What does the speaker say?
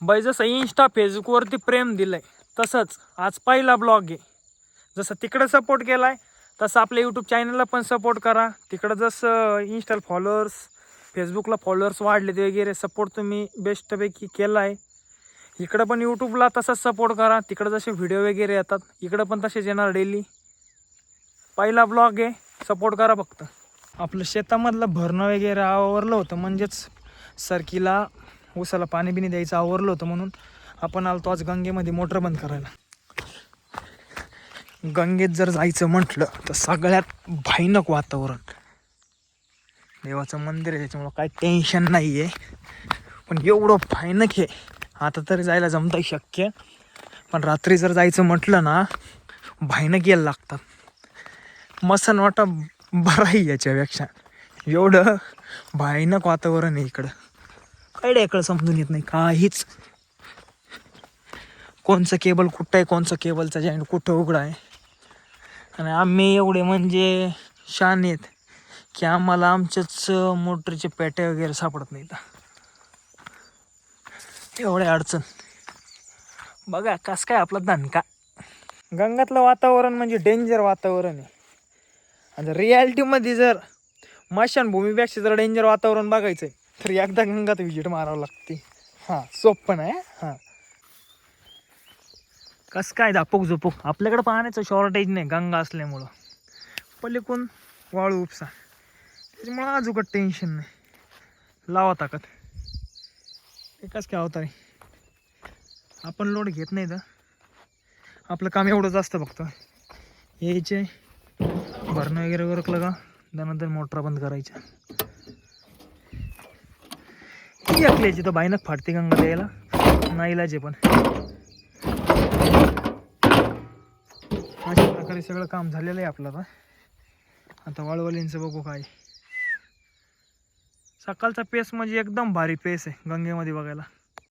बाई जसं इंस्टा फेसबुकवरती प्रेम दिलंय तसंच आज पहिला ब्लॉग आहे. जसं तिकडं सपोर्ट केलाय तसं आपल्या यूट्यूब चॅनलला पण सपोर्ट करा. तिकडं जसं इंस्टाला फॉलोअर्स, फेसबुकला फॉलोअर्स वाढले ते वगैरे सपोर्ट तुम्ही बेस्टपैकी केला आहे. इकडं पण यूट्यूबला तसंच सपोर्ट करा. तिकडं जसे व्हिडिओ वगैरे येतात इकडं पण तसेच येणार डेली. पहिला ब्लॉग आहे, सपोर्ट करा फक्त. आपलं शेतामधलं भरणं वगैरे आवरलं होतं, म्हणजेच सरकीला ऊसाला पाणी बिणी द्यायचं आवरलं होतं, म्हणून आपण आलो आज गंगेमध्ये मोटर बंद करायला. गंगेत जर जायचं म्हटलं तर सगळ्यात भयानक वातावरण. देवाचं मंदिर आहे त्याच्यामुळं काही टेन्शन नाही आहे, पण एवढं भयानक आहे. आता तरी जायला जमतं शक्य, पण रात्री जर जायचं म्हटलं ना भयानक यायला लागतात. मसन वाटा बराही याच्यापेक्षा, एवढं भयानक वातावरण आहे इकडं. काय इकडं समजून येत नाही काहीच. कोणचं केबल कुठं आहे, कोणचं केबलचा जॉईंट कुठं उघडा आहे. आणि आम्ही एवढे म्हणजे शान आहेत की आम्हाला आमच्याच मोटरचे पेट्या वगैरे सापडत नाहीत. एवढे अडचण. बघा कस काय आपला दणका. गंगातलं वातावरण म्हणजे डेंजर वातावरण आहे. आणि रियालिटीमध्ये जर स्मशानभूमीपेक्षा जर डेंजर वातावरण बघायचं आहे तर एकदा गंगात विजिट मारावं लागते. हां, सोपं नाही. हां, कसं काय झापूक झुपूक. आपल्याकडं पाण्याचं शॉर्टेज नाही गंगा असल्यामुळं. पलीकडून वाळू उपसा, त्याच्यामुळं अजून टेन्शन नाही. लावा ताकद. एकाच काय होत आहे, आपण लोड घेत नाही तर आपलं काम एवढंच असतं. फक्त यायचे भरणं वगैरे उरकलं का त्यानंतर मोटर बंद करायच्या. याची तर भयानक फाटते गंगा द्यायला, नाईलाज आहे. पण अशा प्रकारे सगळं काम झालेलं आहे आपलं. आता वाळवलींचं बघू काय. सकाळचा पेस म्हणजे एकदम भारी पेस आहे गंगेमध्ये बघायला.